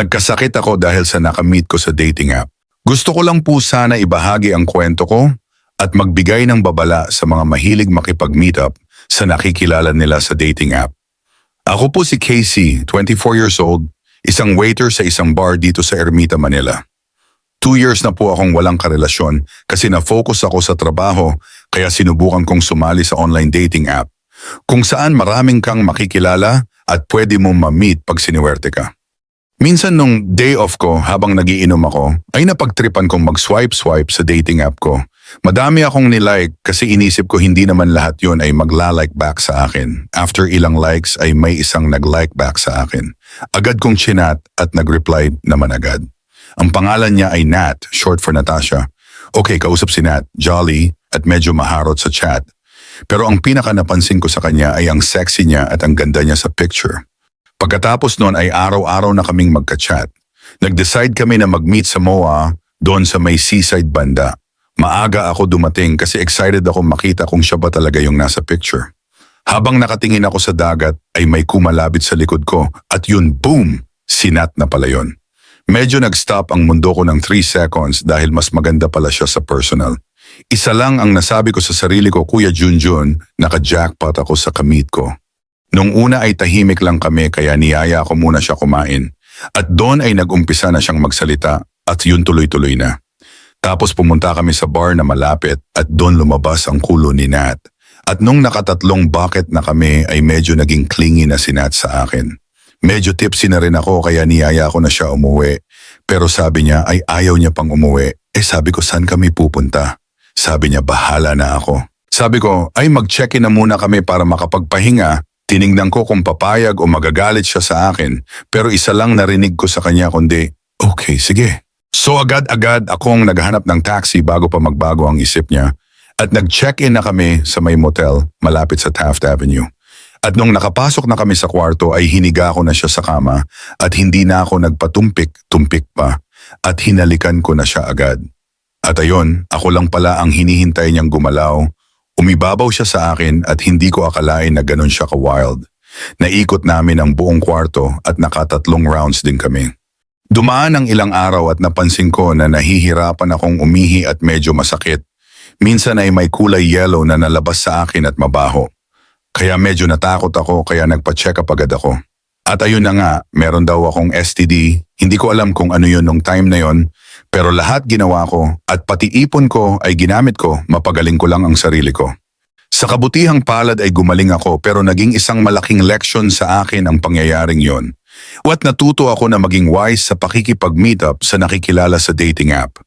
Nagkasakit ako dahil sa nakamit ko sa dating app. Gusto ko lang po sana ibahagi ang kwento ko at magbigay ng babala sa mga mahilig makipag-meet up sa nakikilala nila sa dating app. Ako po si Casey, 24 years old, isang waiter sa isang bar dito sa Ermita, Manila. 2 years na po akong walang karelasyon kasi na-focus ako sa trabaho kaya sinubukan kong sumali sa online dating app kung saan maraming kang makikilala at pwede mong ma-meet pag siniwerte ka. Minsan nung day off ko habang nagiinom ako ay napagtripan kong mag-swipe-swipe sa dating app ko. Madami akong nilike kasi inisip ko hindi naman lahat yon ay magla-like back sa akin. After ilang likes ay may isang nag-like back sa akin. Agad kong chinat at nag-reply naman agad. Ang pangalan niya ay Nat, short for Natasha. Okay, kausap si Nat, jolly at medyo maharot sa chat. Pero ang pinaka napansin ko sa kanya ay ang sexy niya at ang ganda niya sa picture. Pagkatapos noon ay araw-araw na kaming magka-chat. Nag-decide kami na mag-meet sa MOA doon sa may seaside banda. Maaga ako dumating kasi excited ako makita kung siya ba talaga yung nasa picture. Habang nakatingin ako sa dagat ay may kumalabit sa likod ko at yun, boom! Si Nat na pala yun. Medyo nag-stop ang mundo ko ng 3 seconds dahil mas maganda pala siya sa personal. Isa lang ang nasabi ko sa sarili ko, Kuya Junjun, naka-jackpot ako sa kamit ko. Nung una ay tahimik lang kami kaya niyaya ko muna siya kumain. At doon ay nag-umpisa na siyang magsalita at yun tuloy-tuloy na. Tapos pumunta kami sa bar na malapit at doon lumabas ang kulo ni Nat. At nung nakatatlong bucket na kami ay medyo naging clingy na si Nat sa akin. Medyo tipsy na rin ako kaya niyaya ko na siya umuwi. Pero sabi niya ay ayaw niya pang umuwi. Sabi ko saan kami pupunta? Sabi niya bahala na ako. Sabi ko ay mag-check-in na muna kami para makapagpahinga. Tiningnan ko kung papayag o magagalit siya sa akin pero isa lang narinig ko sa kanya kundi, okay, sige. So agad-agad akong naghahanap ng taxi bago pa magbago ang isip niya at nag-check-in na kami sa may motel malapit sa Taft Avenue. At nung nakapasok na kami sa kwarto ay hiniga ko na siya sa kama at hindi na ako nagpatumpik-tumpik pa at hinalikan ko na siya agad. At ayon, ako lang pala ang hinihintay niyang gumalaw. Umibabaw siya sa akin at hindi ko akalain na ganun siya ka-wild. Naikot namin ang buong kwarto at nakatatlong rounds din kami. Dumaan ang ilang araw at napansin ko na nahihirapan akong umihi at medyo masakit. Minsan ay may kulay yellow na nalabas sa akin at mabaho. Kaya medyo natakot ako kaya nagpa-check up agad ako. At ayun na nga, meron daw akong STD. Hindi ko alam kung ano yun nung time na yun. Pero lahat ginawa ko at pati ipon ko ay ginamit ko, mapagaling ko lang ang sarili ko. Sa kabutihang palad ay gumaling ako pero naging isang malaking leksyon sa akin ang pangyayaring yon. At natuto ako na maging wise sa pakikipag-meet up sa nakikilala sa dating app.